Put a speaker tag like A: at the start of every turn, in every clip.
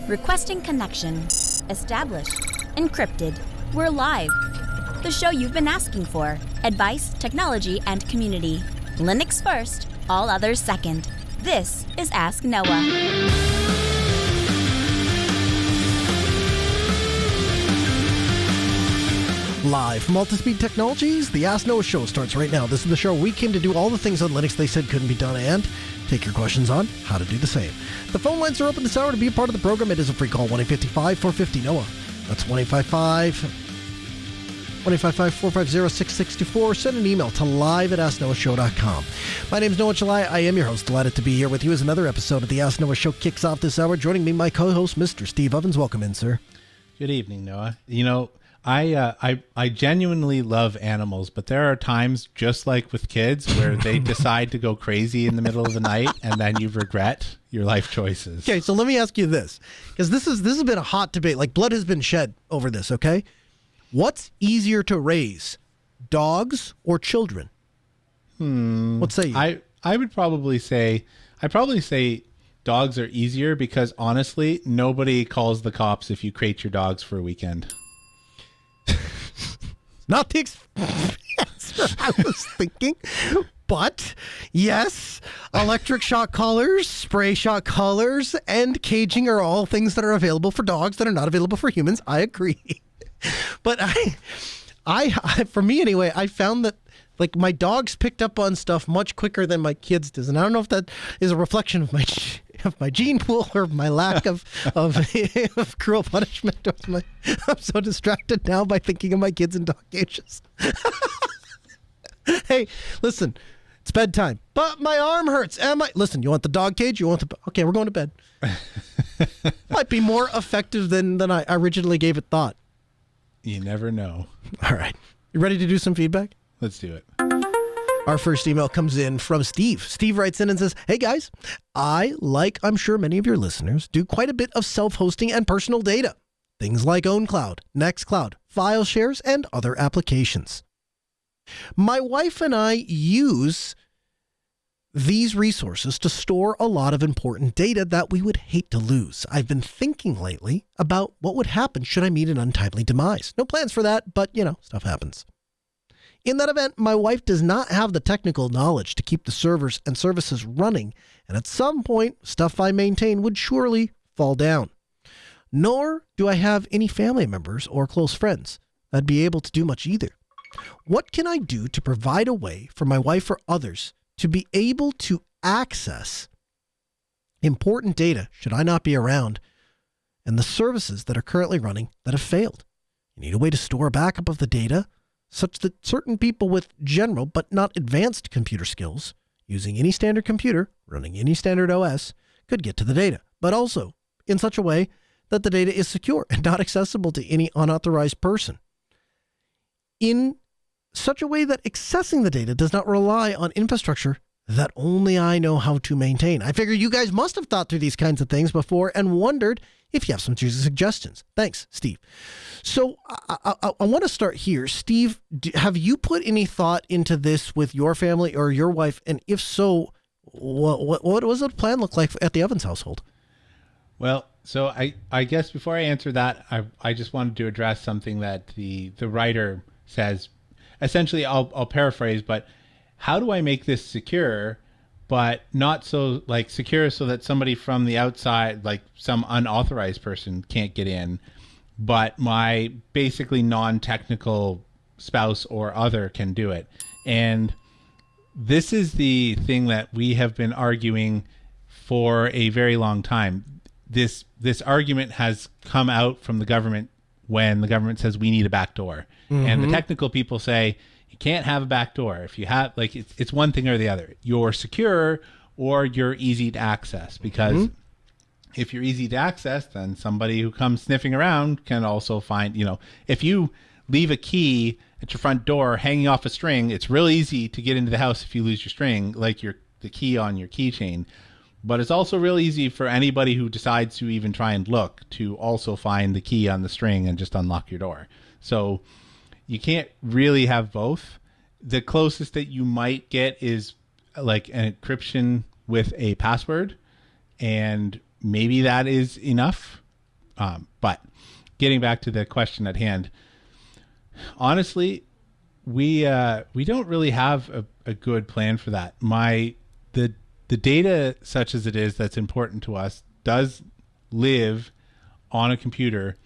A: Requesting connection. Established. Encrypted. We're live. The show you've been asking for. Advice, technology, and community. Linux first, all others second. This is Ask Noah.
B: Live from Altispeed Technologies, the Ask Noah show starts right now. This is the show we came to do all the things on Linux they said couldn't be done and take your questions on how to do the same. The phone lines are open this hour to be a part of the program. It is a free call, 1-855-450-NOAH. That's 1-855-450-6624. Send an email to live@asknoahshow.com. My name is Noah Chalai. I am your host. Delighted to be here with you as another episode of the Ask Noah show kicks off this hour. Joining me, my co-host, Mr. Steve Ovens. Welcome in, sir.
C: Good evening, Noah. You know, I genuinely love animals, but there are times, just like with kids, where they decide to go crazy in the middle of the night, and then you regret your life choices.
B: Okay, so let me ask you this, because this has been a hot debate. Like, blood has been shed over this. Okay, what's easier to raise, dogs or children? What say you?
C: I would probably say dogs are easier because honestly, nobody calls the cops if you crate your dogs for a weekend.
B: Not the answer I was thinking, but yes, electric shock collars, spray shock collars, and caging are all things that are available for dogs that are not available for humans. I agree. But I for me anyway, I found that like my dogs picked up on stuff much quicker than my kids does, and I don't know if that is a reflection of my gene pool or my lack of cruel punishment. I'm so distracted now by thinking of my kids in dog cages. Hey, listen, it's bedtime, but my arm hurts. Listen, you want the dog cage? Okay, we're going to bed. Might be more effective than I originally gave it thought.
C: You never know.
B: All right. You ready to do some feedback?
C: Let's do it.
B: Our first email comes in from Steve. Steve writes in and says, "Hey guys, I'm sure many of your listeners, do quite a bit of self-hosting and personal data. Things like OwnCloud, Nextcloud, file shares, and other applications. My wife and I use these resources to store a lot of important data that we would hate to lose. I've been thinking lately about what would happen should I meet an untimely demise. No plans for that, but stuff happens. In that event, my wife does not have the technical knowledge to keep the servers and services running, and at some point, stuff I maintain would surely fall down. Nor do I have any family members or close friends that'd be able to do much either. What can I do to provide a way for my wife or others to be able to access important data should I not be around, and the services that are currently running that have failed? You need a way to store a backup of the data such that certain people with general but not advanced computer skills, using any standard computer, running any standard OS, could get to the data, but also in such a way that the data is secure and not accessible to any unauthorized person. In such a way that accessing the data does not rely on infrastructure that only I know how to maintain. I figure you guys must have thought through these kinds of things before and wondered if you have some suggestions. Thanks, Steve. So I want to start here. Steve, have you put any thought into this with your family or your wife? And if so, what does the plan look like at the Evans household?
C: Well, so I guess before I answer that, I just wanted to address something that the writer says. Essentially, I'll paraphrase, but how do I make this secure, but not so secure so that somebody from the outside, like some unauthorized person, can't get in, but my basically non-technical spouse or other can do it? And this is the thing that we have been arguing for a very long time. This argument has come out from the government when the government says we need a backdoor. Mm-hmm. And the technical people say you can't have a backdoor. If you have, it's one thing or the other. You're secure or you're easy to access, because if you're easy to access, then somebody who comes sniffing around can also find, if you leave a key at your front door hanging off a string, it's real easy to get into the house if you lose your string, like the key on your keychain. But it's also real easy for anybody who decides to even try and look to also find the key on the string and just unlock your door. So you can't really have both. The closest that you might get is like an encryption with a password, and maybe that is enough. But getting back to the question at hand, honestly, we don't really have a good plan for that. The data, such as it is, that's important to us, does live on a computer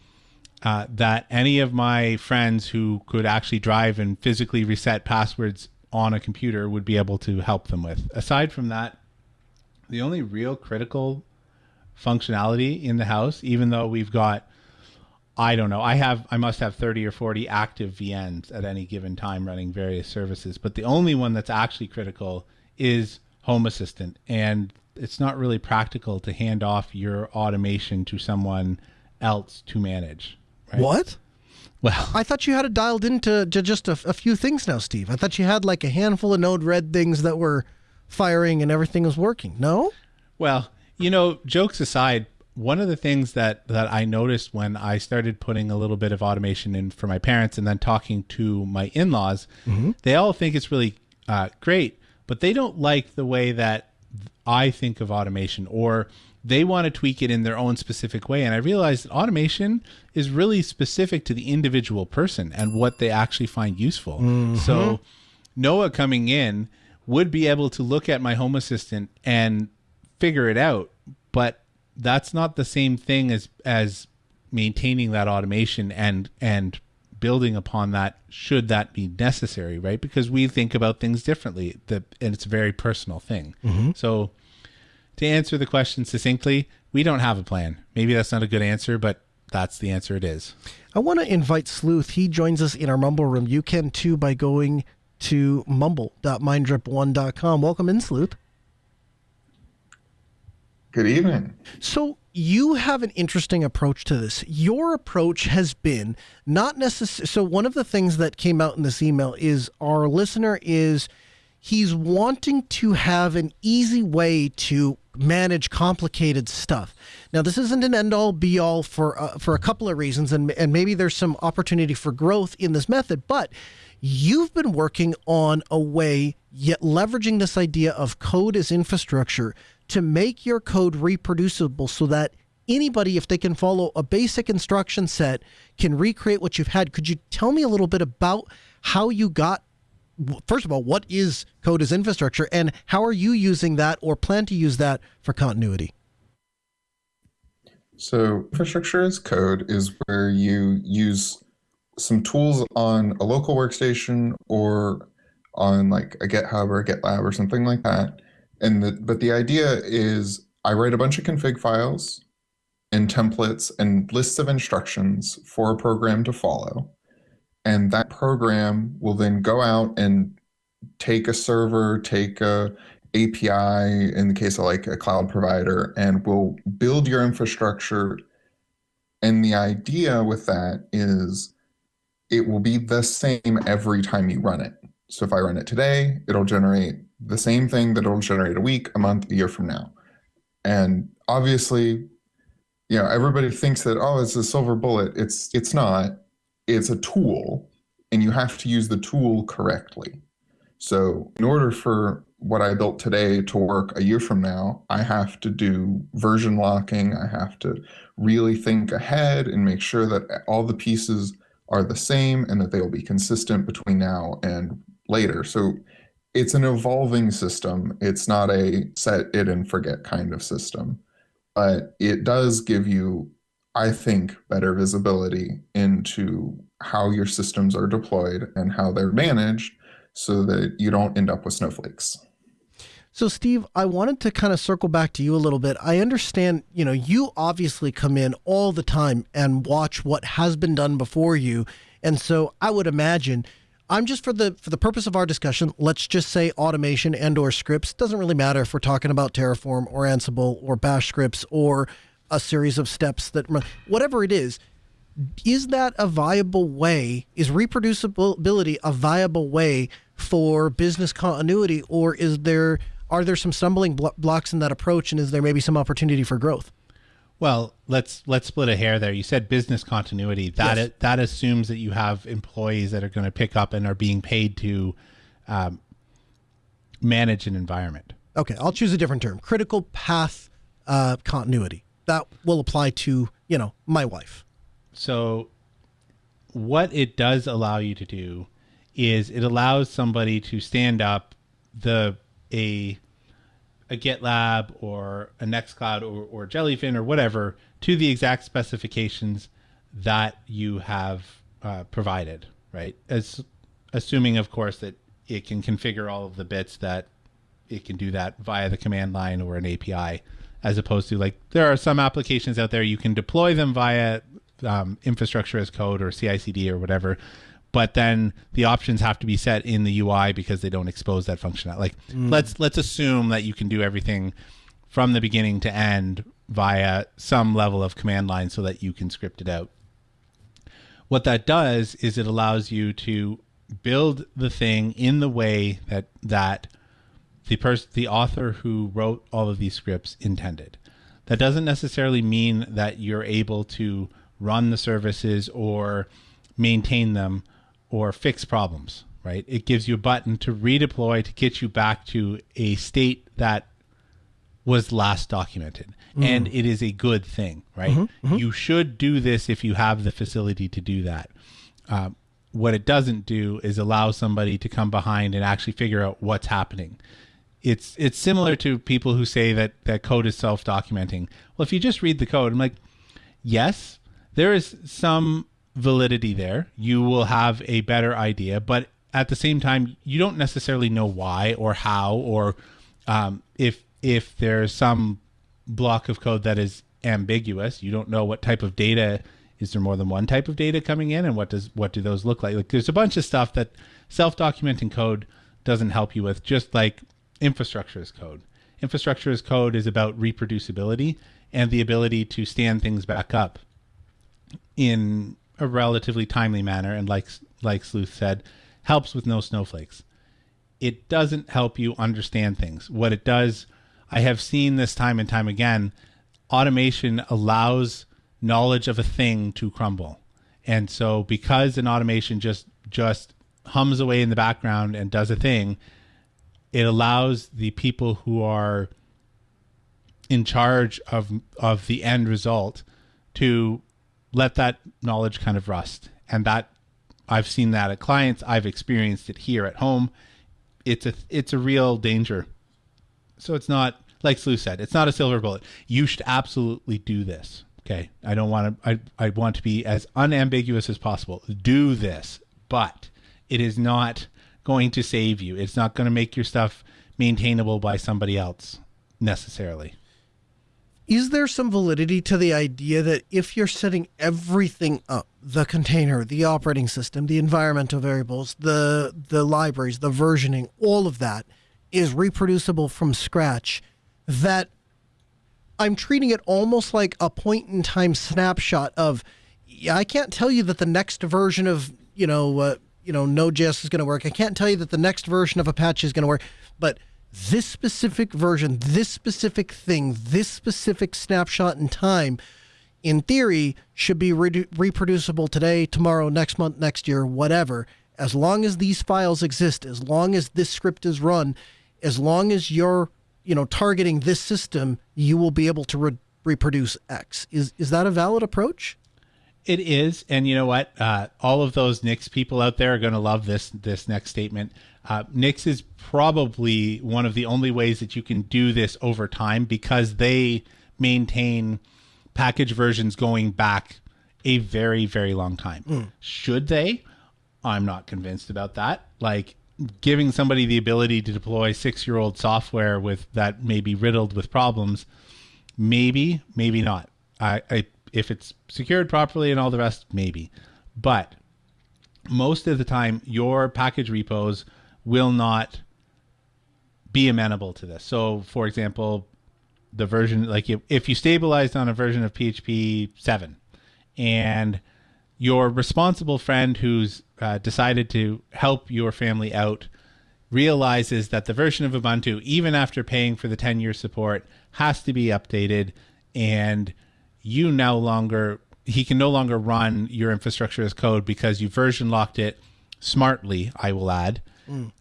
C: that any of my friends who could actually drive and physically reset passwords on a computer would be able to help them with. Aside from that, the only real critical functionality in the house, even though we've got, I don't know, I must have 30 or 40 active VNs at any given time running various services, but the only one that's actually critical is Home Assistant, and it's not really practical to hand off your automation to someone else to manage. Right?
B: What?
C: Well,
B: I thought you had it dialed into just a few things now, Steve. I thought you had like a handful of Node-RED things that were firing and everything was working. No?
C: Well, jokes aside, one of the things that I noticed when I started putting a little bit of automation in for my parents and then talking to my in-laws, they all think it's really great, but they don't like the way that I think of automation, or they want to tweak it in their own specific way. And I realized that automation is really specific to the individual person and what they actually find useful. So Noah coming in would be able to look at my Home Assistant and figure it out, but that's not the same thing as maintaining that automation and building upon that, should that be necessary, right? Because we think about things differently, and it's a very personal thing. So to answer the question succinctly, we don't have a plan. Maybe that's not a good answer, but that's the answer it is.
B: I want to invite Sleuth. He joins us in our Mumble room. You can too by going to mumble.minddrip1.com. Welcome in, Sleuth.
D: Good evening.
B: So you have an interesting approach to this. Your approach has been not necessarily. So one of the things that came out in this email is our listener is he's wanting to have an easy way to manage complicated stuff. Now, this isn't an end-all, be-all for a couple of reasons, and maybe there's some opportunity for growth in this method, but you've been working on a way, yet leveraging this idea of code as infrastructure to make your code reproducible so that anybody, if they can follow a basic instruction set, can recreate what you've had. Could you tell me a little bit about how you got, first of all, what is code as infrastructure, and how are you using that or plan to use that for continuity?
D: So infrastructure as code is where you use some tools on a local workstation or on like a GitHub or a GitLab or something like that. But the idea is I write a bunch of config files and templates and lists of instructions for a program to follow. And that program will then go out and take a server, take a API, in the case of like a cloud provider, and will build your infrastructure. And the idea with that is it will be the same every time you run it. So if I run it today, it'll generate the same thing that it'll generate a week, a month, a year from now. And obviously, everybody thinks that, oh, it's a silver bullet. It's not. It's a tool, and you have to use the tool correctly. So in order for what I built today to work a year from now, I have to do version locking. I have to really think ahead and make sure that all the pieces are the same and that they will be consistent between now and later. So it's an evolving system. It's not a set it and forget kind of system, but it does give you, I think, better visibility into how your systems are deployed and how they're managed so that you don't end up with snowflakes.
B: So, Steve, I wanted to kind of circle back to you a little bit. I understand, you obviously come in all the time and watch what has been done before you. And so I would imagine, I'm just for the purpose of our discussion, let's just say automation and or scripts. Doesn't really matter if we're talking about Terraform or Ansible or Bash scripts or a series of steps that run, whatever it is that a viable way? Is reproducibility a viable way for business continuity, or are there some stumbling blocks in that approach, and is there maybe some opportunity for growth?
C: Well, let's split a hair there. You said business continuity. That assumes that you have employees that are going to pick up and are being paid to manage an environment.
B: Okay, I'll choose a different term. Critical path continuity. That will apply to, my wife.
C: So what it does allow you to do is it allows somebody to stand up a GitLab or a Nextcloud or Jellyfin or whatever to the exact specifications that you have provided, right? As assuming, of course, that it can configure all of the bits, that it can do that via the command line or an API, as opposed to, like, there are some applications out there you can deploy them via infrastructure as code or CI/CD or whatever, but then the options have to be set in the UI because they don't expose that functionality. Like, let's assume that you can do everything from the beginning to end via some level of command line so that you can script it out. What that does is it allows you to build the thing in the way that the author who wrote all of these scripts intended. That doesn't necessarily mean that you're able to run the services or maintain them or fix problems, right? It gives you a button to redeploy to get you back to a state that was last documented. And it is a good thing, right? You should do this if you have the facility to do that. What it doesn't do is allow somebody to come behind and actually figure out what's happening. It's similar to people who say that code is self-documenting. Well, if you just read the code, I'm like, yes, there is some validity there. You will have a better idea, but at the same time, you don't necessarily know why or how, or if there's some block of code that is ambiguous, you don't know what type of data. Is there more than one type of data coming in, and what do those look like? Like, there's a bunch of stuff that self-documenting code doesn't help you with, just like infrastructure as code. Infrastructure as code is about reproducibility and the ability to stand things back up in a relatively timely manner, and like Sleuth said, helps with no snowflakes. It doesn't help you understand things. What it does, I have seen this time and time again, automation allows knowledge of a thing to crumble. And so because an automation just hums away in the background and does a thing, it allows the people who are in charge of the end result to let that knowledge kind of rust. And that, I've seen that at clients. I've experienced it here at home. It's a real danger. So it's not, like Sleuth said, it's not a silver bullet. You should absolutely do this. Okay. I want to be as unambiguous as possible. Do this, but it is not going to save you. It's not going to make your stuff maintainable by somebody else necessarily.
B: Is there some validity to the idea that if you're setting everything up, the container, the operating system, the environmental variables, the libraries, the versioning, all of that is reproducible from scratch, that I'm treating it almost like a point-in-time snapshot of, I can't tell you that the next version of, Node.js is going to work. I can't tell you that the next version of Apache is going to work, but this specific version, this specific thing, this specific snapshot in time, in theory, should be reproducible today, tomorrow, next month, next year, whatever. As long as these files exist, as long as this script is run, as long as you're targeting this system, you will be able to reproduce X. Is that a valid approach?
C: It is. And you know what? All of those Nix people out there are going to love this next statement. Nix is probably one of the only ways that you can do this over time, because they maintain package versions going back a very, very long time. Should they? I'm not convinced about that. Like, giving somebody the ability to deploy 6-year-old software with that may be riddled with problems, maybe not. If it's secured properly and all the rest, maybe. But most of the time, your package repos will not be amenable to this. So, for example, the version, like if you stabilized on a version of PHP 7 and your responsible friend who's decided to help your family out realizes that the version of Ubuntu, even after paying for the 10-year support, has to be updated, and he can no longer run your infrastructure as code because you version locked it smartly, I will add,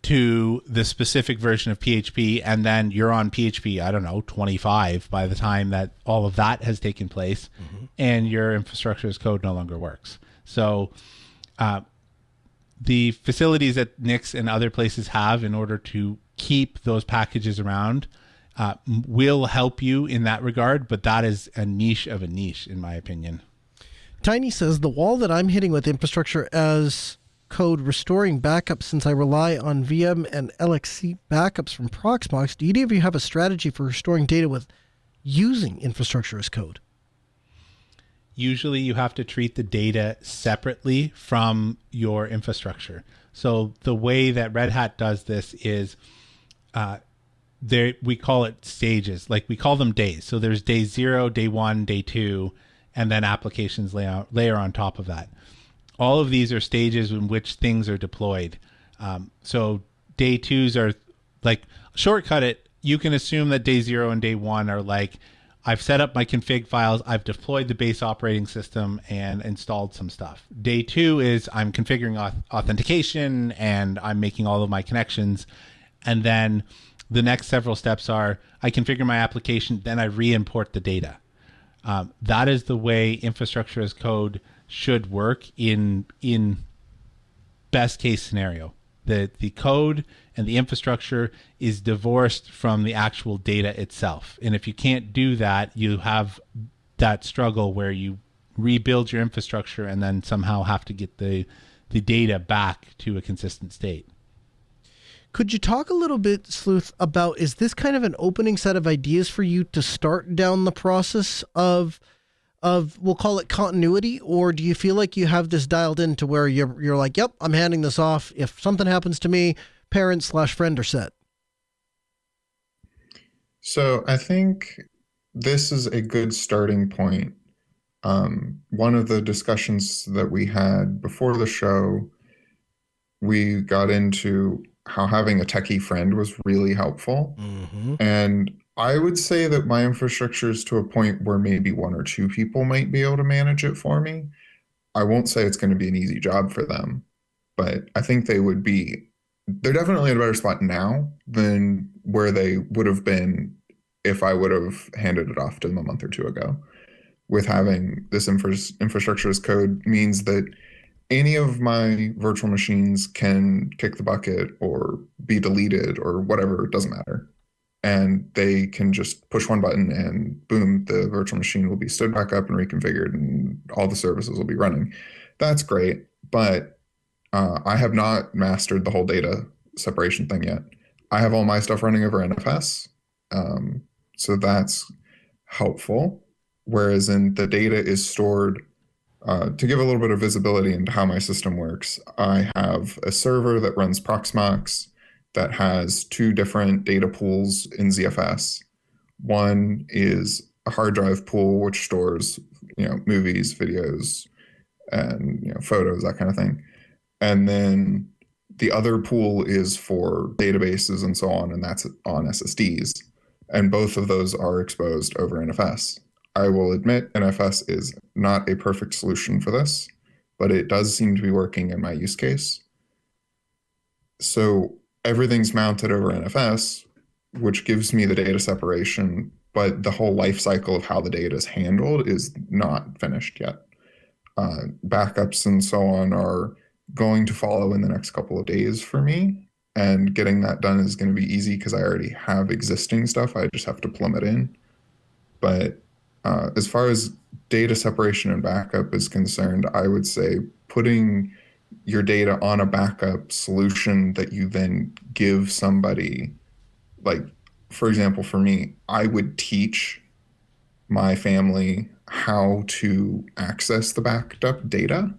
C: to the specific version of PHP, and then you're on PHP, I don't know, 25 by the time that all of that has taken place, and your infrastructure as code no longer works. So the facilities that Nix and other places have in order to keep those packages around will help you in that regard, but that is a niche of a niche, in my opinion.
B: Tiny says, the wall that I'm hitting with infrastructure as code restoring backups, since I rely on VM and LXC backups from Proxmox. Do either of you have a strategy for restoring data with using infrastructure as code?
C: Usually you have to treat the data separately from your infrastructure. So the way that Red Hat does this is we call it stages, like we call them days. So there's day 0, day 1, day 2, and then applications layer on top of that. All of these are stages in which things are deployed. So day 2s are like, shortcut it, you can assume that day 0 and day 1 are like, I've set up my config files, I've deployed the base operating system and installed some stuff. Day 2 is I'm configuring authentication and I'm making all of my connections. And then the next several steps are I configure my application, then I re-import the data. That is the way infrastructure as code should work in best case scenario. The code and the infrastructure is divorced from the actual data itself. And if you can't do that, you have that struggle where you rebuild your infrastructure and then somehow have to get the data back to a consistent state.
B: Could you talk a little bit, Sleuth, about, is this kind of an opening set of ideas for you to start down the process of we'll call it continuity, or do you feel like you have this dialed in to where you're like, yep, I'm handing this off. If something happens to me, parent/friend are set?
D: So I think this is a good starting point. One of the discussions that we had before the show, we got into how having a techie friend was really helpful. And I would say that my infrastructure is to a point where maybe 1 or 2 people might be able to manage it for me. I won't say it's going to be an easy job for them, but I think they're definitely in a better spot now than where they would have been if I would have handed it off to them a month or 2 ago. With having this infrastructure as code means that any of my virtual machines can kick the bucket or be deleted or whatever, it doesn't matter. And they can just push one button and boom, the virtual machine will be stood back up and reconfigured and all the services will be running. That's great, but I have not mastered the whole data separation thing yet. I have all my stuff running over NFS, so that's helpful. Whereas the data is stored, to give a little bit of visibility into how my system works, I have a server that runs Proxmox that has 2 different data pools in ZFS. One is a hard drive pool, which stores, movies, videos, and, photos, that kind of thing. And then the other pool is for databases and so on, and that's on SSDs. And both of those are exposed over NFS. I will admit NFS is not a perfect solution for this, but it does seem to be working in my use case. So everything's mounted over NFS, which gives me the data separation, but the whole life cycle of how the data is handled is not finished yet. Backups and so on are going to follow in the next couple of days for me, and getting that done is going to be easy because I already have existing stuff. I just have to plumb it in. But as far as data separation and backup is concerned, I would say putting your data on a backup solution that you then give somebody, like, for example, for me, I would teach my family how to access the backed up data.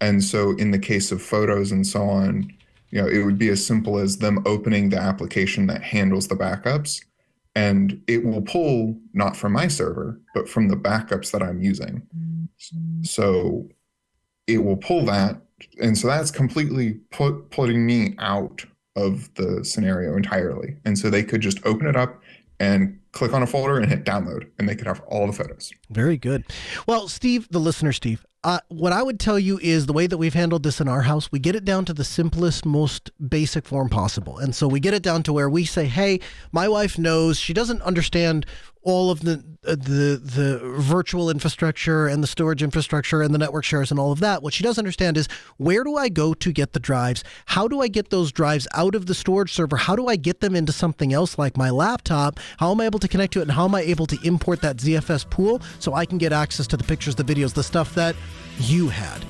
D: And so in the case of photos and so on, it would be as simple as them opening the application that handles the backups, and it will pull not from my server, but from the backups that I'm using. So it will pull that. And so that's completely putting me out of the scenario entirely. And so they could just open it up and click on a folder and hit download, and they could have all the photos.
B: Very good. Well, Steve, the listener, Steve, What I would tell you is the way that we've handled this in our house, we get it down to the simplest, most basic form possible. And so we get it down to where we say, hey, my wife knows, she doesn't understand all of the virtual infrastructure and the storage infrastructure and the network shares and all of that. What she does understand is, where do I go to get the drives? How do I get those drives out of the storage server? How do I get them into something else like my laptop? How am I able to connect to it? And how am I able to import that ZFS pool so I can get access to the pictures, the videos, the stuff that you had?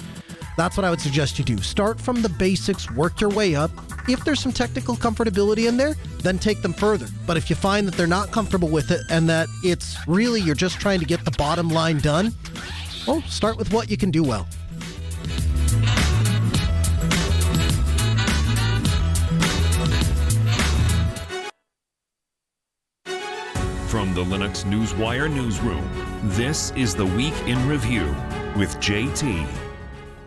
B: That's what I would suggest you do. Start from the basics, work your way up. If there's some technical comfortability in there, then take them further. But if you find that they're not comfortable with it and that it's really, you're just trying to get the bottom line done, well, start with what you can do well.
E: From the Linux Newswire newsroom, this is the Week in Review with JT.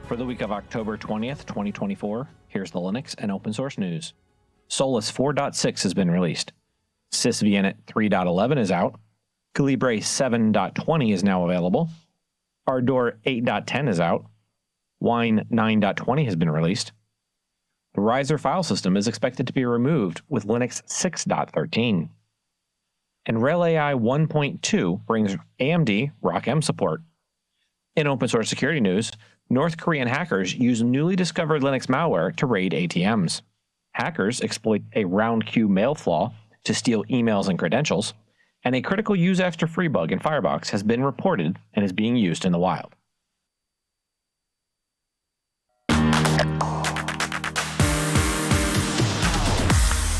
F: For the week of October 20th, 2024, here's the Linux and open source news. Solus 4.6 has been released. SysVNet 3.11 is out. Calibre 7.20 is now available. Ardor 8.10 is out. Wine 9.20 has been released. The Riser file system is expected to be removed with Linux 6.13. And RHEL-AI 1.2 brings AMD ROCm support. In open source security news, North Korean hackers use newly discovered Linux malware to raid ATMs. Hackers exploit a round queue mail flaw to steal emails and credentials, and a critical use after free bug in Firebox has been reported and is being used in the wild.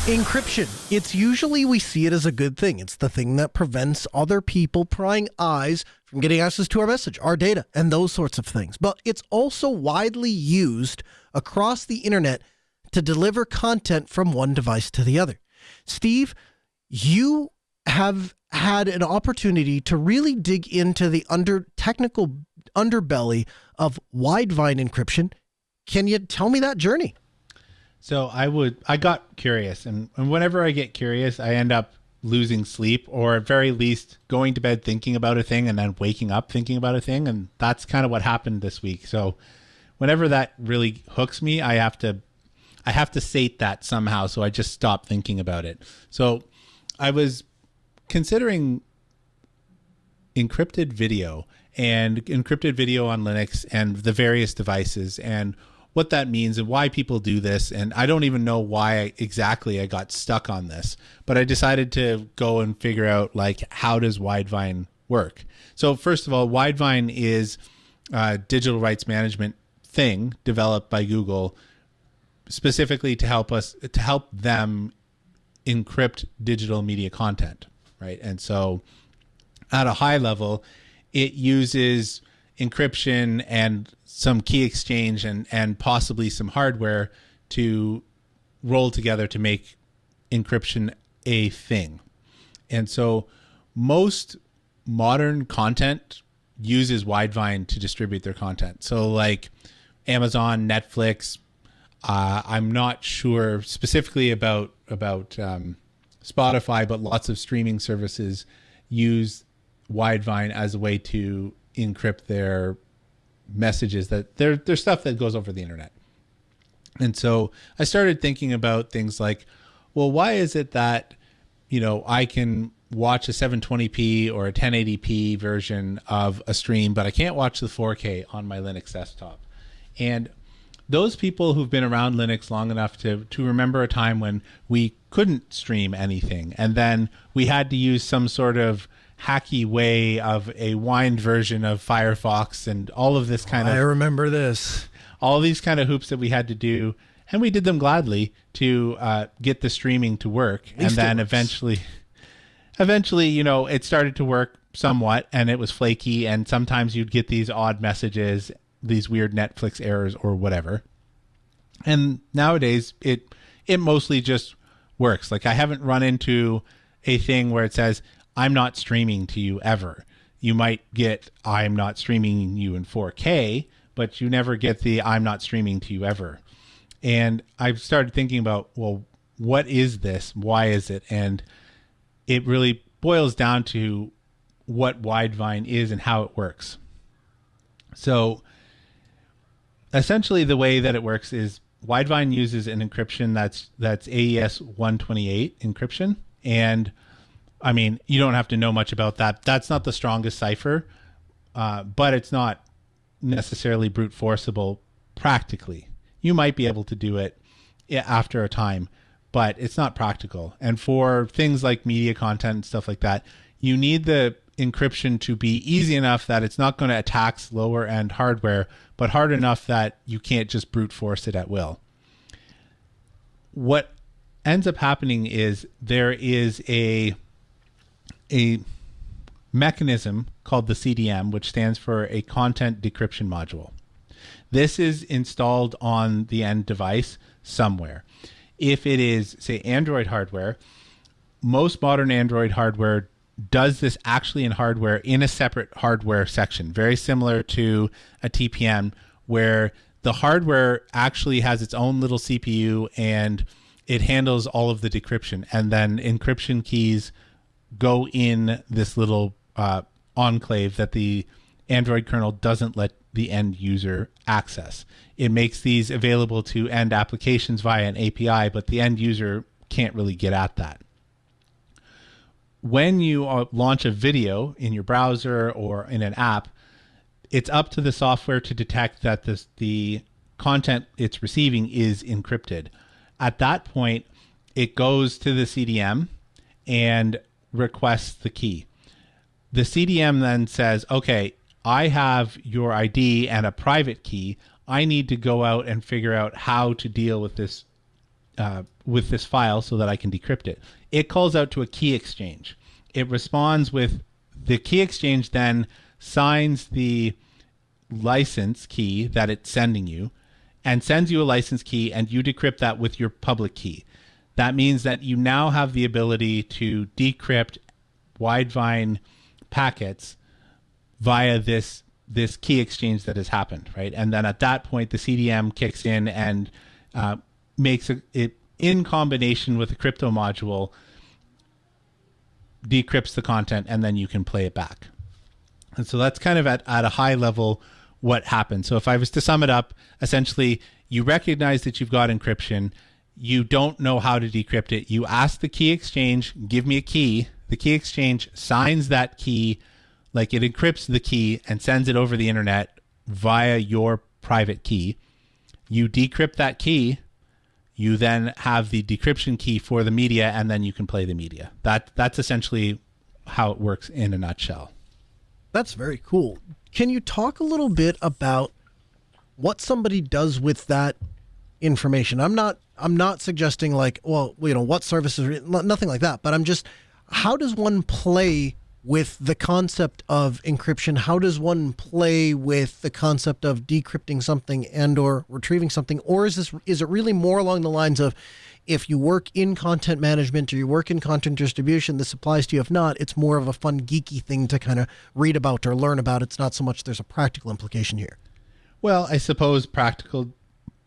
B: Encryption. It's usually, we see it as a good thing. It's the thing that prevents other people prying eyes from getting access to our message, our data, and those sorts of things. But it's also widely used across the internet to deliver content from one device to the other. Steve, you have had an opportunity to really dig into the technical underbelly of Widevine encryption. Can you tell me that journey?
C: So I got curious, and whenever I get curious, I end up losing sleep, or at very least going to bed thinking about a thing and then waking up thinking about a thing. And that's kind of what happened this week. So whenever that really hooks me, I have to sate that somehow. So I just stop thinking about it. So I was considering encrypted video on Linux and the various devices, and what that means and why people do this. And I don't even know why exactly I got stuck on this, but I decided to go and figure out, like, how does Widevine work? So first of all, Widevine is a digital rights management thing developed by Google specifically to help them encrypt digital media content, right? And so at a high level, it uses encryption and some key exchange and possibly some hardware to roll together to make encryption a thing. And so most modern content uses Widevine to distribute their content. So like Amazon, Netflix, I'm not sure specifically about Spotify, but lots of streaming services use Widevine as a way to encrypt their messages, that there's stuff that goes over the internet. And so I started thinking about things like, well, why is it that, I can watch a 720p or a 1080p version of a stream, but I can't watch the 4K on my Linux desktop? And those people who've been around Linux long enough to remember a time when we couldn't stream anything, and then we had to use some sort of hacky way of a wind version of Firefox and all of this kind of...
B: I remember this.
C: All these kind of hoops that we had to do, and we did them gladly to get the streaming to work. And then eventually, it started to work somewhat, and it was flaky, and sometimes you'd get these odd messages, these weird Netflix errors or whatever. And nowadays, it mostly just works. Like, I haven't run into a thing where it says, I'm not streaming to you ever. You might get, I'm not streaming you in 4K, but you never get the, I'm not streaming to you ever. And I've started thinking about, well, what is this? Why is it? And it really boils down to what Widevine is and how it works. So essentially the way that it works is Widevine uses an encryption that's AES 128 encryption. And I mean, you don't have to know much about that. That's not the strongest cipher, but it's not necessarily brute forceable practically. You might be able to do it after a time, but it's not practical. And for things like media content and stuff like that, you need the encryption to be easy enough that it's not going to attack lower end hardware, but hard enough that you can't just brute force it at will. What ends up happening is there is a mechanism called the CDM, which stands for a content decryption module. This is installed on the end device somewhere. If it is, say, Android hardware, most modern Android hardware does this actually in hardware in a separate hardware section, very similar to a TPM, where the hardware actually has its own little CPU and it handles all of the decryption. And then encryption keys go in this little enclave that the Android kernel doesn't let the end user access. It makes these available to end applications via an API, but the end user can't really get at that. When you launch a video in your browser or in an app, it's up to the software to detect that the content it's receiving is encrypted. At that point, it goes to the CDM and requests the key. The CDM then says, okay, I have your ID and a private key. I need to go out and figure out how to deal with this file so that I can decrypt it. It calls out to a key exchange. It responds with the key exchange, then signs the license key that it's sending you and sends you a license key, and you decrypt that with your public key. That means that you now have the ability to decrypt Widevine packets via this key exchange that has happened, right? And then at that point, the CDM kicks in and makes it in combination with the crypto module, decrypts the content, and then you can play it back. And so that's kind of at a high level what happens. So if I was to sum it up, essentially, you recognize that you've got encryption. You don't know how to decrypt it. You ask the key exchange, give me a key. The key exchange signs that key, like it encrypts the key and sends it over the internet via your private key. You decrypt that key. You then have the decryption key for the media, and then you can play the media. That's essentially how it works in a nutshell.
B: That's very cool. Can you talk a little bit about what somebody does with that information? I'm not suggesting like, well, you know, what services, nothing like that, but I'm just, how does one play with the concept of encryption? How does one play with the concept of decrypting something and or retrieving something? Or is it really more along the lines of, if you work in content management or you work in content distribution, this applies to you. If not, it's more of a fun, geeky thing to kind of read about or learn about. It's not so much there's a practical implication here.
C: Well, I suppose practical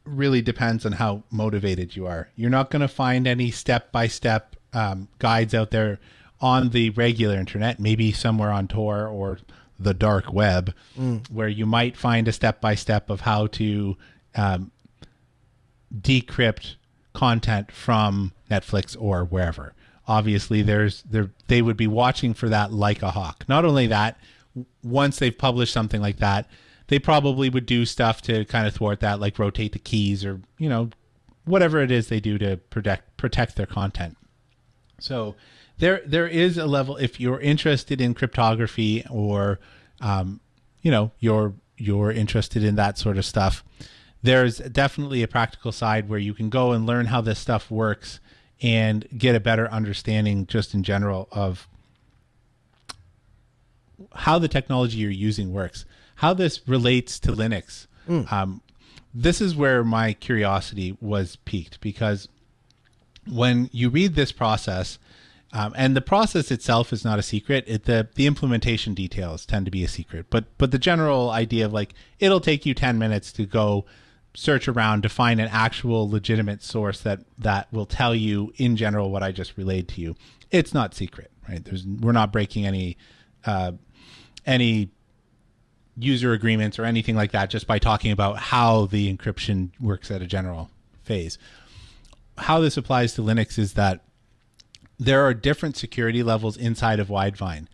C: really depends on how motivated you are. You're not going to find any step-by-step guides out there on the regular internet, maybe somewhere on Tor or the dark web, where you might find a step-by-step of how to decrypt content from Netflix or wherever. Obviously, they would be watching for that like a hawk. Not only that, once they've published something like that, they probably would do stuff to kind of thwart that, like rotate the keys or, you know, whatever it is they do to protect their content. So there is a level, if you're interested in cryptography or, you know, you're interested in that sort of stuff, there's definitely a practical side where you can go and learn how this stuff works and get a better understanding just in general of how the technology you're using works, how this relates to Linux. This is where my curiosity was piqued, because when you read this process, and the process itself is not a secret, the implementation details tend to be a secret, but the general idea of like, it'll take you 10 minutes to go search around to find an actual legitimate source that will tell you in general what I just relayed to you. It's not secret, right? We're not breaking any user agreements or anything like that just by talking about how the encryption works at a general phase. How this applies to Linux is that there are different security levels inside of Widevine.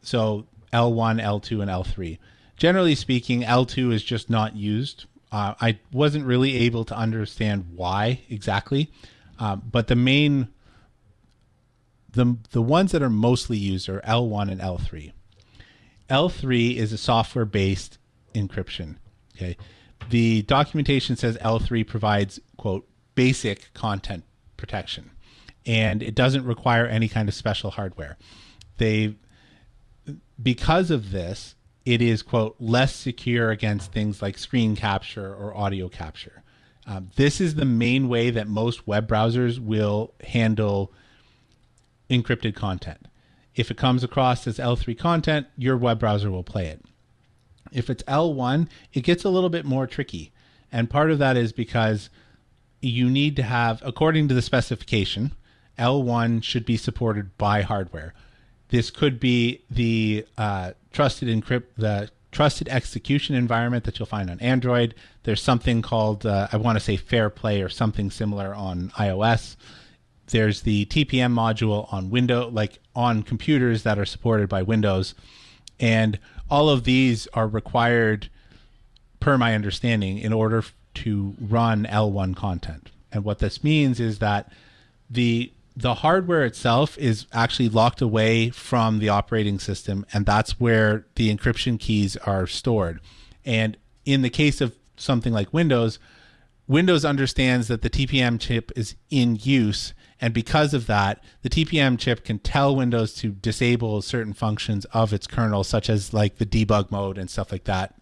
C: So L1, L2, and L3. Generally speaking, L2 is just not used. I wasn't really able to understand why exactly, but the ones that are mostly used are L1 and L3. L3 is a software-based encryption. Okay, the documentation says L3 provides, quote, basic content protection, and it doesn't require any kind of special hardware. Because of this, it is, quote, less secure against things like screen capture or audio capture. This is the main way that most web browsers will handle encrypted content. If it comes across as L3 content, your web browser will play it. If it's L1, it gets a little bit more tricky. And part of that is because you need to have, according to the specification, L1 should be supported by hardware. This could be the trusted execution environment that you'll find on Android. There's something called, I want to say Fair Play or something similar on iOS. There's the TPM module on Windows, like on computers that are supported by Windows. And all of these are required, per my understanding, in order to run L1 content. And what this means is that the hardware itself is actually locked away from the operating system, and that's where the encryption keys are stored. And in the case of something like Windows understands that the TPM chip is in use, and because of that, the TPM chip can tell Windows to disable certain functions of its kernel, such as like the debug mode and stuff like that.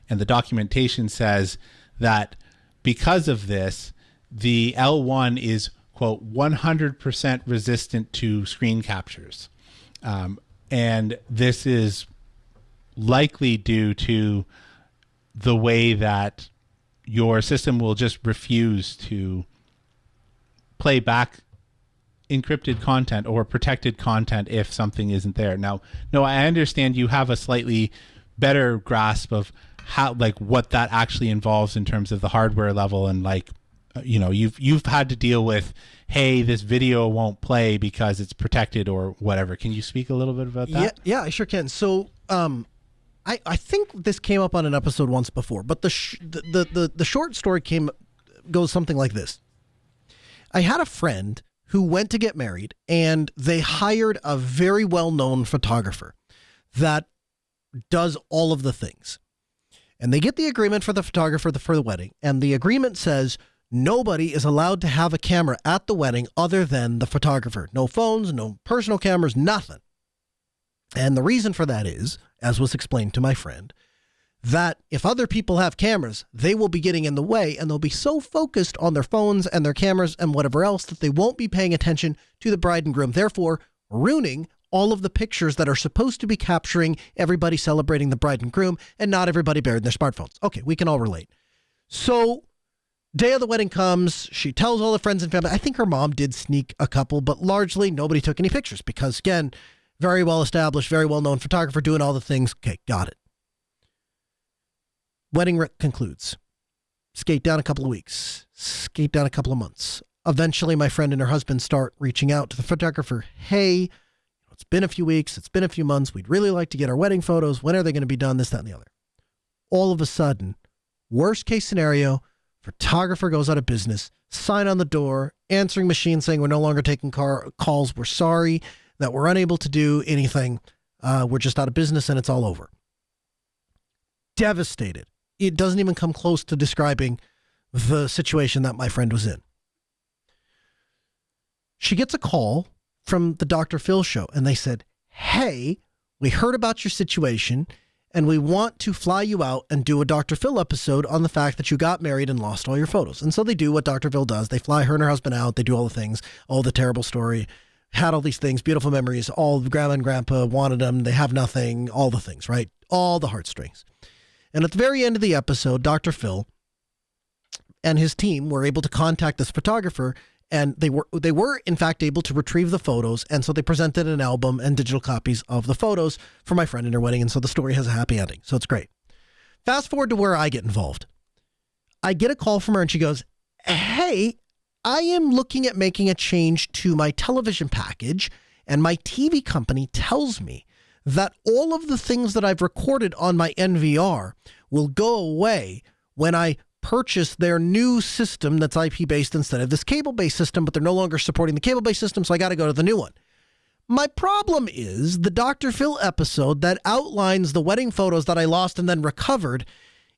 C: And the documentation says that because of this, the L1 is, quote, 100% resistant to screen captures. And this is likely due to the way that your system will just refuse to play back encrypted content or protected content if something isn't there. Now, no, I understand you have a slightly better grasp of how, like, what that actually involves in terms of the hardware level, and like, you know, you've had to deal with, hey, this video won't play because it's protected or whatever. Can you speak a little bit about that?
B: Yeah, I sure can. So, I think this came up on an episode once before, but the short story goes something like this. I had a friend who went to get married, and they hired a very well-known photographer that does all of the things. And they get the agreement for the photographer for the wedding, and the agreement says nobody is allowed to have a camera at the wedding other than the photographer. No phones, no personal cameras, nothing. And the reason for that is, as was explained to my friend, that if other people have cameras, they will be getting in the way, and they'll be so focused on their phones and their cameras and whatever else that they won't be paying attention to the bride and groom, therefore ruining all of the pictures that are supposed to be capturing everybody celebrating the bride and groom, and not everybody buried in their smartphones. Okay, we can all relate. So day of the wedding comes, she tells all the friends and family. I think her mom did sneak a couple, but largely nobody took any pictures because, again, very well established, very well known photographer doing all the things. Okay, got it. Wedding concludes. Skate down a couple of weeks. Skate down a couple of months. Eventually, my friend and her husband start reaching out to the photographer. Hey, it's been a few weeks. It's been a few months. We'd really like to get our wedding photos. When are they going to be done? This, that, and the other. All of a sudden, worst case scenario, photographer goes out of business. Sign on the door, answering machine saying we're no longer taking calls. We're sorry that we're unable to do anything. We're just out of business and it's all over. Devastated. It doesn't even come close to describing the situation that my friend was in. She gets a call from the Dr. Phil show, and they said, hey, we heard about your situation, and we want to fly you out and do a Dr. Phil episode on the fact that you got married and lost all your photos. And so they do what Dr. Phil does. They fly her and her husband out. They do all the things, all the terrible story, had all these things, beautiful memories, all grandma and grandpa wanted them. They have nothing, all the things, right? All the heartstrings. And at the very end of the episode, Dr. Phil and his team were able to contact this photographer And they were in fact able to retrieve the photos. And so they presented an album and digital copies of the photos for my friend in her wedding. And so the story has a happy ending. So it's great. Fast forward to where I get involved. I get a call from her and she goes, hey, I am looking at making a change to my television package. And my TV company tells me that all of the things that I've recorded on my NVR will go away when I purchase their new system that's IP-based instead of this cable-based system, but they're no longer supporting the cable-based system, so I got to go to the new one. My problem is the Dr. Phil episode that outlines the wedding photos that I lost and then recovered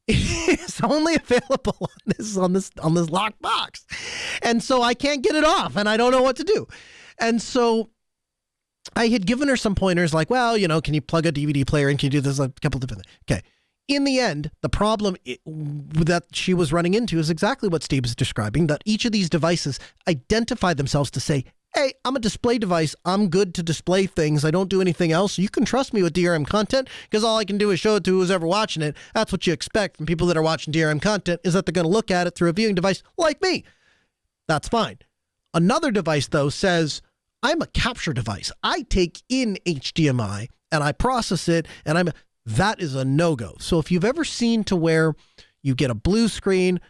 B: is only available on this locked box. And so I can't get it off and I don't know what to do. And so I had given her some pointers like, well, can you plug a DVD player in? Can you do this? A couple of different things. Okay. In the end, the problem that she was running into is exactly what Steve is describing, that each of these devices identify themselves to say, hey, I'm a display device. I'm good to display things. I don't do anything else. You can trust me with DRM content because all I can do is show it to who's ever watching it. That's what you expect from people that are watching DRM content, is that they're going to look at it through a viewing device like me. That's fine. Another device, though, says, I'm a capture device. I take in HDMI and I process it, and that is a no-go. So if you've ever seen to where you get a blue screen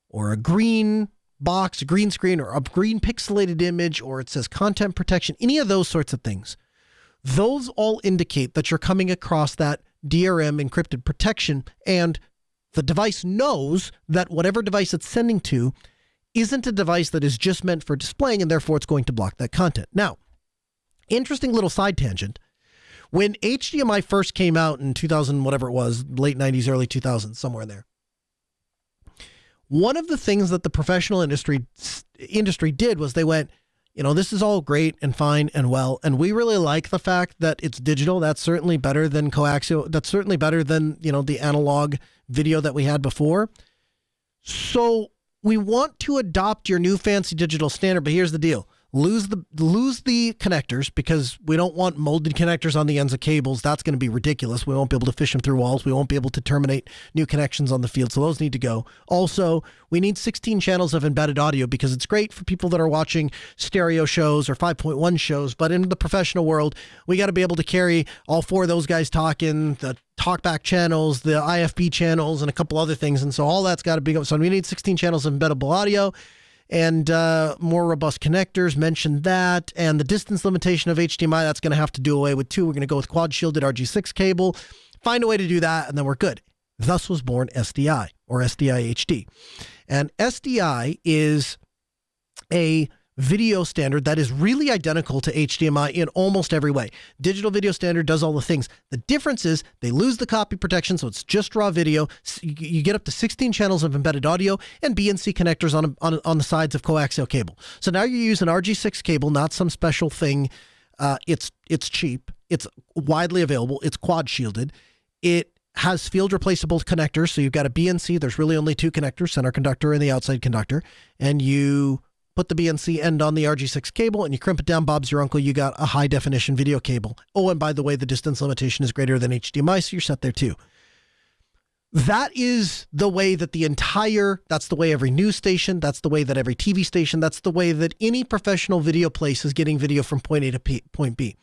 B: or a green box, a green screen, or a green pixelated image, or it says content protection, any of those sorts of things, those all indicate that you're coming across that DRM encrypted protection, and the device knows that whatever device it's sending to isn't a device that is just meant for displaying, and therefore it's going to block that content. Now, interesting little side tangent. When HDMI first came out in 2000, whatever it was, late 90s, early 2000s, somewhere in there, one of the things that the professional industry did was they went, this is all great and fine and well, and we really like the fact that it's digital. That's certainly better than coaxial. That's certainly better than, the analog video that we had before. So we want to adopt your new fancy digital standard, but here's the deal. Lose the connectors, because we don't want molded connectors on the ends of cables. That's going to be ridiculous. We won't be able to fish them through walls. We won't be able to terminate new connections on the field. So those need to go. Also, we need 16 channels of embedded audio, because it's great for people that are watching stereo shows or 5.1 shows. But in the professional world, we got to be able to carry all four of those guys talking, the talkback channels, the IFB channels, and a couple other things. And so all that's got to be, so we need 16 channels of embeddable audio. And more robust connectors, mentioned that. And the distance limitation of HDMI, that's going to have to do away with too. We're going to go with quad shielded RG6 cable. Find a way to do that, and then we're good. Thus was born SDI, or SDI HD. And SDI is a video standard that is really identical to HDMI in almost every way. Digital video standard does all the things. The difference is they lose the copy protection, so it's just raw video. You get up to 16 channels of embedded audio and BNC connectors on the sides of coaxial cable. So now you use an RG6 cable, not some special thing. It's cheap. It's widely available. It's quad shielded. It has field replaceable connectors. So you've got a BNC. There's really only two connectors, center conductor and the outside conductor. And you put the BNC end on the RG6 cable and you crimp it down. Bob's your uncle. You got a high definition video cable. Oh, and by the way, the distance limitation is greater than HDMI, so you're set there too. That is the way that that's the way every news station, that's the way that every TV station, that's the way that any professional video place is getting video from point A to point B.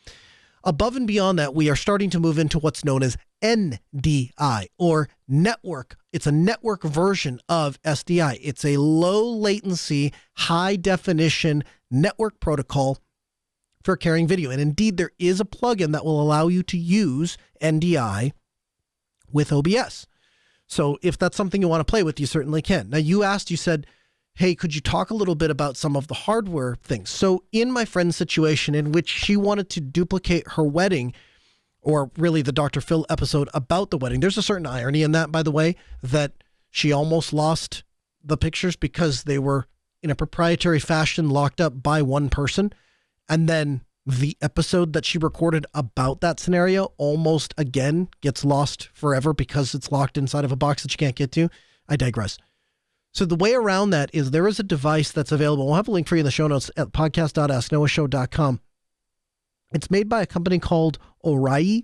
B: Above and beyond that, we are starting to move into what's known as NDI, or network. It's a network version of SDI. It's a low latency, high definition network protocol for carrying video. And indeed, there is a plugin that will allow you to use NDI with OBS. So if that's something you want to play with, you certainly can. Now, you said, hey, could you talk a little bit about some of the hardware things? So in my friend's situation, in which she wanted to duplicate her wedding, or really the Dr. Phil episode about the wedding, there's a certain irony in that, by the way, that she almost lost the pictures because they were in a proprietary fashion locked up by one person. And then the episode that she recorded about that scenario almost again gets lost forever because it's locked inside of a box that you can't get to. I digress. So the way around that is there is a device that's available. We'll have a link for you in the show notes at podcast.asknoahshow.com. It's made by a company called Orei.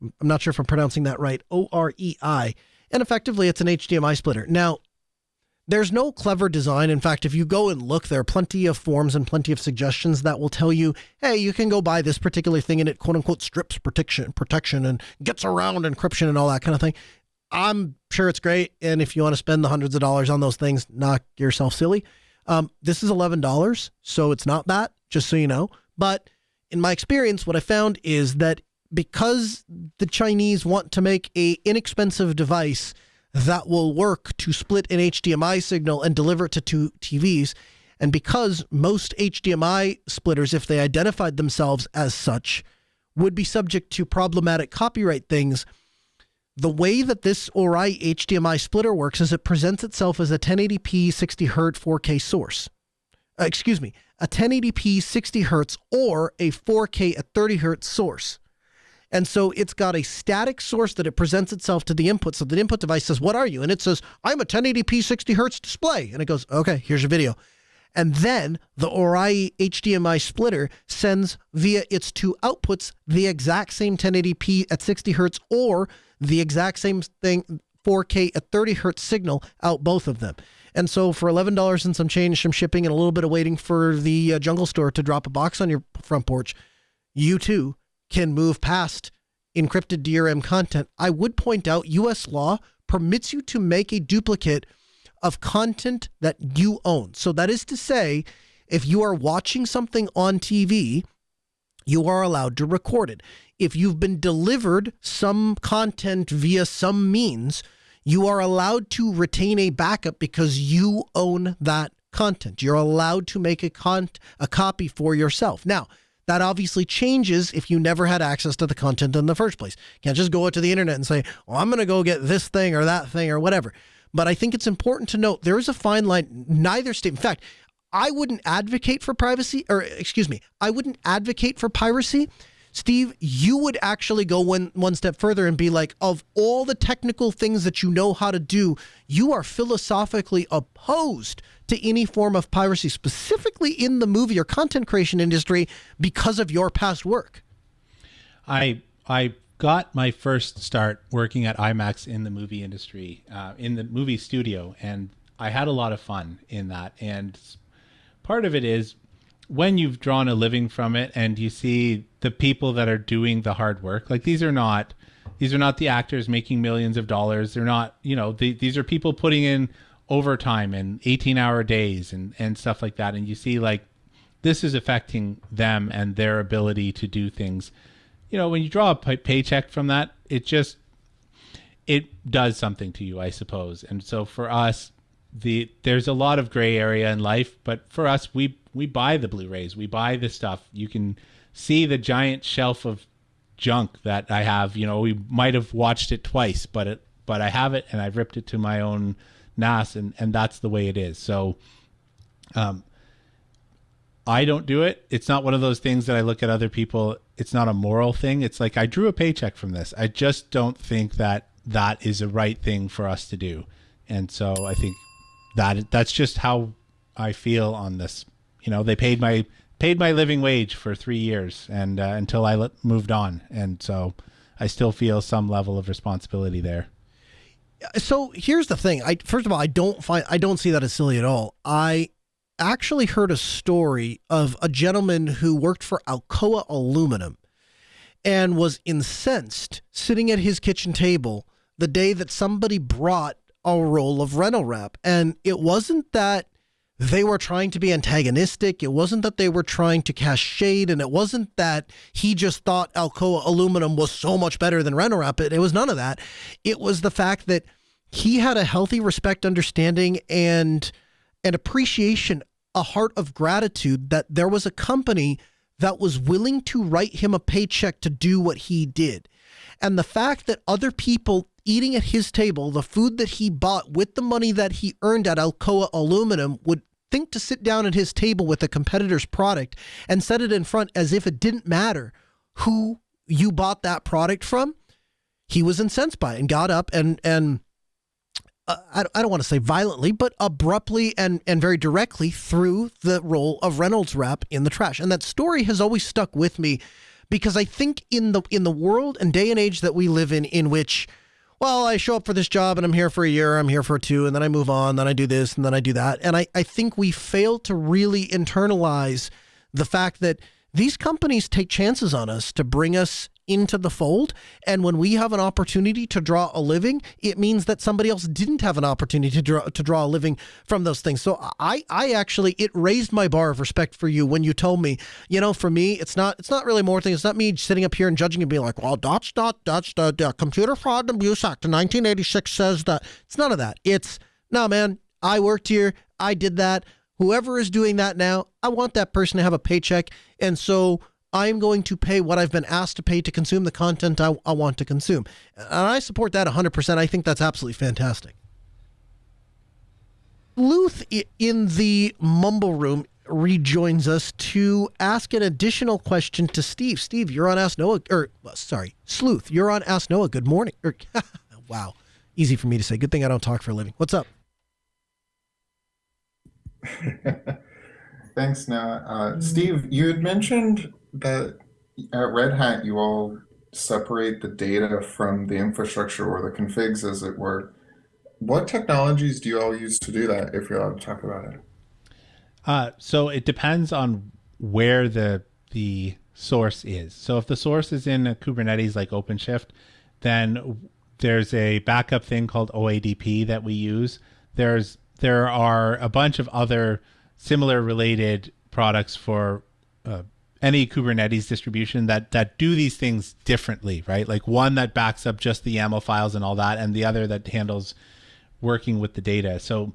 B: I'm not sure if I'm pronouncing that right. OREI. And effectively, it's an HDMI splitter. Now, There's no clever design. In fact, if you go and look, there are plenty of forms and plenty of suggestions that will tell you, hey, you can go buy this particular thing and it quote unquote strips protection and gets around encryption and all that kind of thing. I'm sure it's great. And if you want to spend the hundreds of dollars on those things, knock yourself silly. This is $11, so it's not that, just so you know. But in my experience, what I found is that because the Chinese want to make a inexpensive device that will work to split an HDMI signal and deliver it to two TVs, and because most HDMI splitters, if they identified themselves as such, would be subject to problematic copyright things, the way that this Ori HDMI splitter works is it presents itself as a 1080p 60 Hz 4K source. A 1080p 60 Hz or a 4K at 30 Hz source. And so it's got a static source that it presents itself to the input. So the input device says, what are you? And it says, I'm a 1080p 60 Hertz display. And it goes, okay, here's your video. And then the Ori HDMI splitter sends via its two outputs the exact same 1080p at 60 Hertz or the exact same thing, 4K at 30 Hertz signal out both of them. And so for $11 and some change, some shipping, and a little bit of waiting for the Jungle Store to drop a box on your front porch, you too can move past encrypted DRM content. I would point out U.S. law permits you to make a duplicate of content that you own. So that is to say, if you are watching something on TV, you are allowed to record it. If you've been delivered some content via some means, you are allowed to retain a backup because you own that content. You're allowed to make a copy for yourself. Now, that obviously changes if you never had access to the content in the first place. You can't just go out to the internet and say, well, I'm going to go get this thing or that thing or whatever. But I think it's important to note there is a fine line. Neither state, in fact, I wouldn't advocate for I wouldn't advocate for piracy. Steve, you would actually go one step further and be like, of all the technical things that you know how to do, you are philosophically opposed to any form of piracy, specifically in the movie or content creation industry, because of your past work.
C: I got my first start working at IMAX in the movie industry, in the movie studio, and I had a lot of fun in that. And part of it is when you've drawn a living from it and you see the people that are doing the hard work, like these are not the actors making millions of dollars. They're not, these are people putting in overtime and 18-hour days and stuff like that. And you see like this is affecting them and their ability to do things. When you draw a paycheck from that, it does something to you, I suppose. And so for us, there's a lot of gray area in life, but for us, we buy the Blu-rays, we buy the stuff. You can see the giant shelf of junk that I have. We might have watched it twice, but I have it and I've ripped it to my own NAS, and that's the way it is. So I don't do it. It's not one of those things that I look at other people. It's not a moral thing. It's like, I drew a paycheck from this. I just don't think that is a right thing for us to do. And so I think that's just how I feel on this. They paid my living wage for 3 years and until I moved on. And so I still feel some level of responsibility there.
B: So here's the thing. First of all, I don't see that as silly at all. I actually heard a story of a gentleman who worked for Alcoa Aluminum and was incensed sitting at his kitchen table the day that somebody brought a roll of rental wrap. And it wasn't that they were trying to be antagonistic. It wasn't that they were trying to cast shade. And it wasn't that he just thought Alcoa Aluminum was so much better than rental wrap. It was none of that. It was the fact that he had a healthy respect, understanding, and appreciation, a heart of gratitude that there was a company that was willing to write him a paycheck to do what he did. And the fact that other people eating at his table, the food that he bought with the money that he earned at Alcoa Aluminum, would think to sit down at his table with a competitor's product and set it in front as if it didn't matter who you bought that product from. He was incensed by it and got up and I don't want to say violently, but abruptly and very directly threw the roll of Reynolds wrap in the trash. And that story has always stuck with me because I think in the world and day and age that we live in which well, I show up for this job and I'm here for a year, I'm here for 2, and then I move on, then I do this, and then I do that. And I think we fail to really internalize the fact that these companies take chances on us to bring us into the fold. And when we have an opportunity to draw a living, it means that somebody else didn't have an opportunity to draw a living from those things. So I actually, it raised my bar of respect for you when you told me, for me, it's not really more things. It's not me sitting up here and judging and being like, well, that's the Computer Fraud and Abuse Act of 1986 says that. It's none of that. It's, no, man, I worked here. I did that. Whoever is doing that now, I want that person to have a paycheck. And so I'm going to pay what I've been asked to pay to consume the content I want to consume. And I support that 100%. I think that's absolutely fantastic. Luth in the Mumble Room rejoins us to ask an additional question to Steve. Steve, you're on Ask Noah, Sleuth, you're on Ask Noah. Good morning. Wow. Easy for me to say. Good thing I don't talk for a living. What's up?
D: Thanks, Noah. Steve, you had mentioned that at Red Hat, you all separate the data from the infrastructure or the configs, as it were. What technologies do you all use to do that, if you're allowed to talk about it?
C: So it depends on where the source is. So if the source is in a Kubernetes like OpenShift, then there's a backup thing called OADP that we use. There are a bunch of other similar related products for any Kubernetes distribution that do these things differently, right? Like one that backs up just the YAML files and all that, and the other that handles working with the data. So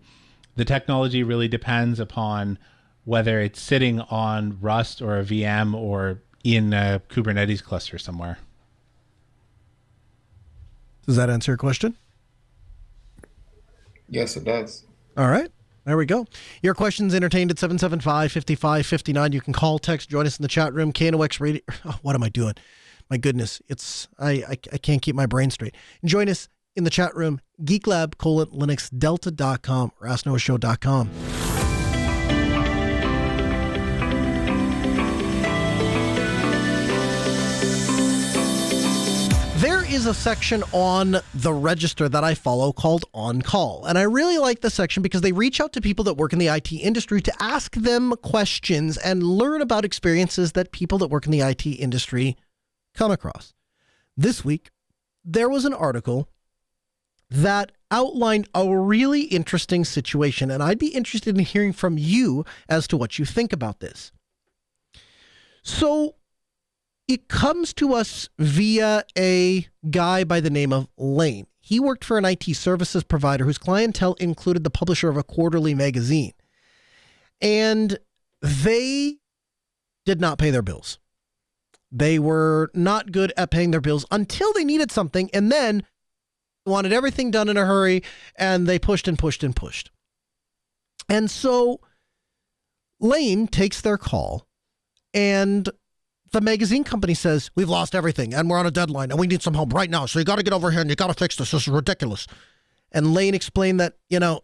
C: the technology really depends upon whether it's sitting on Rust or a VM or in a Kubernetes cluster somewhere.
B: Does that answer your question?
D: Yes, it does.
B: All right. There we go. Your questions entertained at 775-5559. You can call, text, join us in the chat room. KNOX Radio. Oh, what am I doing? My goodness. I can't keep my brain straight. Join us in the chat room, geeklab:linuxdelta.com or asknoahshow.com. There is a section on the register that I follow called On Call. And I really like this section because they reach out to people that work in the IT industry to ask them questions and learn about experiences that people that work in the IT industry come across. This week, there was an article that outlined a really interesting situation, and I'd be interested in hearing from you as to what you think about this. So, it comes to us via a guy by the name of Lane. He worked for an IT services provider whose clientele included the publisher of a quarterly magazine. And they did not pay their bills. They were not good at paying their bills until they needed something, and then wanted everything done in a hurry, and they pushed and pushed and pushed. And so Lane takes their call, and the magazine company says, we've lost everything and we're on a deadline and we need some help right now. So you got to get over here and you got to fix this. This is ridiculous. And Lane explained that,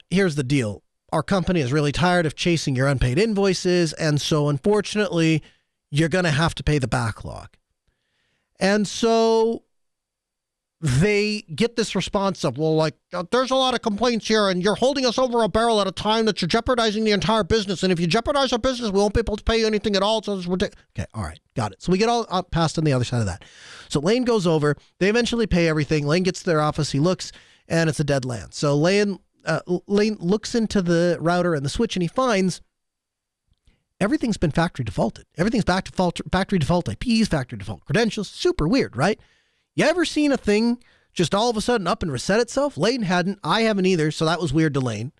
B: here's the deal. Our company is really tired of chasing your unpaid invoices. And so unfortunately, you're going to have to pay the backlog. And so they get this response of, well, there's a lot of complaints here and you're holding us over a barrel at a time that you're jeopardizing the entire business. And if you jeopardize our business, we won't be able to pay you anything at all. So it's ridiculous. Okay. All right. Got it. So we get all past on the other side of that. So Lane goes over, they eventually pay everything. Lane gets to their office. He looks and it's a dead land. So Lane looks into the router and the switch and he finds everything's been factory defaulted. Everything's back to factory default IPs, factory default credentials. Super weird, right? You ever seen a thing just all of a sudden up and reset itself? Lane hadn't. I haven't either, so that was weird to Lane.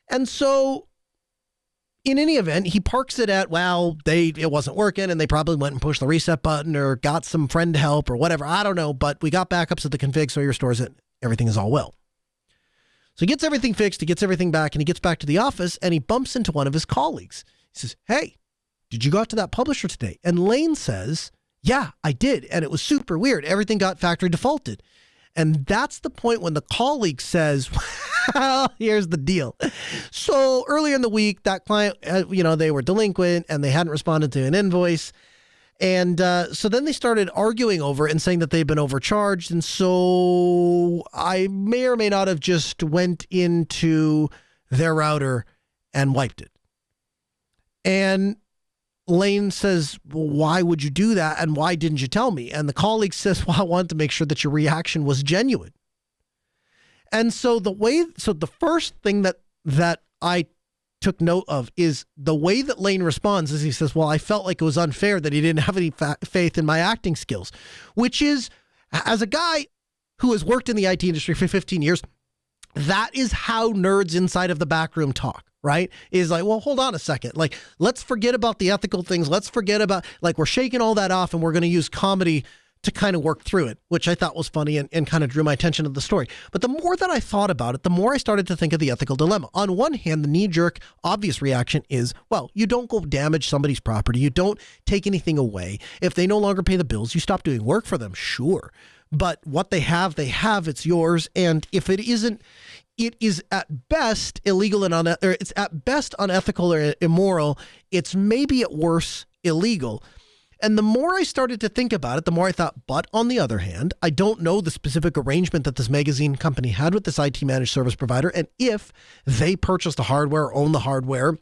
B: And so, in any event, he parks it at, it wasn't working, and they probably went and pushed the reset button or got some friend help or whatever. I don't know, but we got backups at the config, so he restores it. Everything is all well. So he gets everything fixed, he gets everything back, and he gets back to the office, and he bumps into one of his colleagues. He says, hey, did you go out to that publisher today? And Lane says, yeah, I did. And it was super weird. Everything got factory defaulted. And that's the point when the colleague says, well, here's the deal. So earlier in the week, that client, they were delinquent and they hadn't responded to an invoice. And so then they started arguing over it and saying that they'd been overcharged. And so I may or may not have just went into their router and wiped it. And Lane says, well, why would you do that? And why didn't you tell me? And the colleague says, well, I wanted to make sure that your reaction was genuine. And so the first thing that I took note of is the way that Lane responds is he says, well, I felt like it was unfair that he didn't have any faith in my acting skills, which is, as a guy who has worked in the IT industry for 15 years, that is how nerds inside of the back room talk, right? Is like, well, hold on a second. Like, let's forget about the ethical things. Let's forget about, like, we're shaking all that off and we're going to use comedy to kind of work through it, which I thought was funny and kind of drew my attention to the story. But the more that I thought about it, the more I started to think of the ethical dilemma. On one hand, the knee-jerk, obvious reaction is, well, you don't go damage somebody's property. You don't take anything away. If they no longer pay the bills, you stop doing work for them, sure. But what they have, it's yours. And if it isn't, it is at best illegal and it's at best unethical or immoral. It's maybe at worst illegal. And the more I started to think about it, the more I thought, but on the other hand, I don't know the specific arrangement that this magazine company had with this IT managed service provider. And if they purchased the hardware, own the hardware,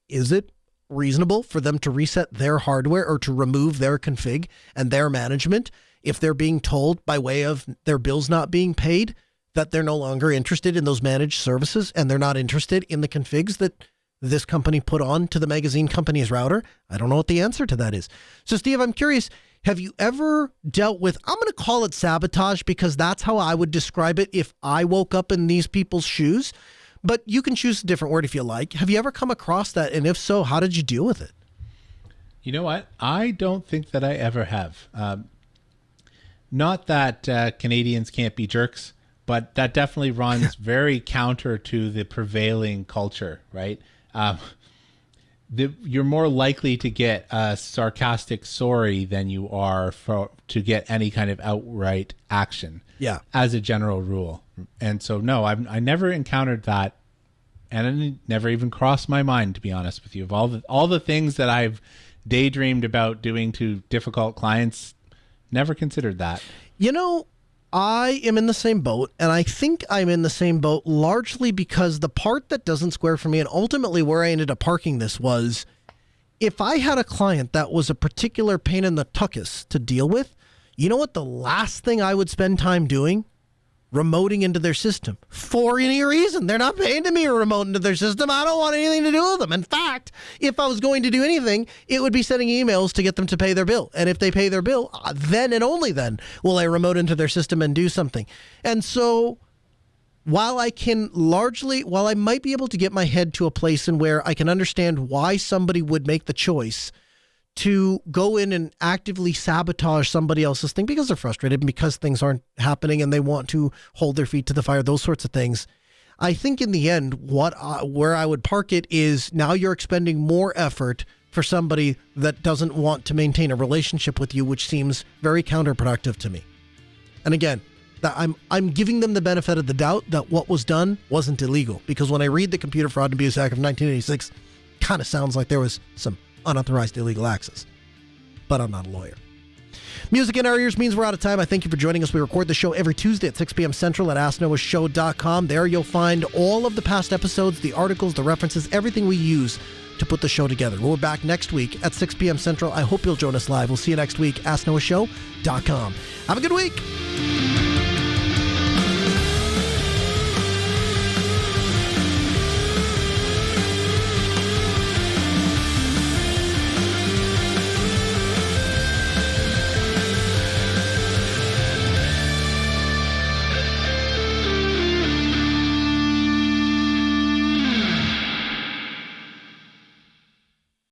B: is it reasonable for them to reset their hardware or to remove their config and their management if they're being told by way of their bills not being paid that they're no longer interested in those managed services and they're not interested in the configs that this company put on to the magazine company's router? I don't know what the answer to that is. So, Steve, I'm curious, have you ever dealt with, I'm going to call it sabotage because that's how I would describe it if I woke up in these people's shoes, but you can choose a different word if you like. Have you ever come across that? And if so, how did you deal with it?
C: You know what? I don't think that I ever have. Not that Canadians can't be jerks, but that definitely runs very counter to the prevailing culture, right? You're more likely to get a sarcastic sorry than you are to get any kind of outright action. Yeah, as a general rule. And so, no, I never encountered that, and it never even crossed my mind, to be honest with you. Of all the things that I've daydreamed about doing to difficult clients, never considered that.
B: You know, I am in the same boat, and I think I'm in the same boat largely because the part that doesn't square for me, and ultimately where I ended up parking this, was if I had a client that was a particular pain in the tuchus to deal with, you know what the last thing I would spend time doing? Remoting into their system for any reason. They're not paying to me or remote into their system. I don't want anything to do with them. In fact, if I was going to do anything, it would be sending emails to get them to pay their bill. And if they pay their bill, then and only then will I remote into their system and do something. And so while I might be able to get my head to a place in where I can understand why somebody would make the choice to go in and actively sabotage somebody else's thing because they're frustrated and because things aren't happening and they want to hold their feet to the fire, those sorts of things. I think in the end, where I would park it is now you're expending more effort for somebody that doesn't want to maintain a relationship with you, which seems very counterproductive to me. And again, that I'm giving them the benefit of the doubt that what was done wasn't illegal, because when I read the Computer Fraud and Abuse Act of 1986, kind of sounds like there was some unauthorized illegal access. But I'm not a lawyer. Music in our ears means we're out of time. I thank you for joining us. We record the show every Tuesday at 6 p.m. Central at AskNoahShow.com. There you'll find all of the past episodes, the articles, the references, everything we use to put the show together. We're back next week at 6 p.m. Central. I hope you'll join us live. We'll see you next week. AskNoahShow.com. Have a good week.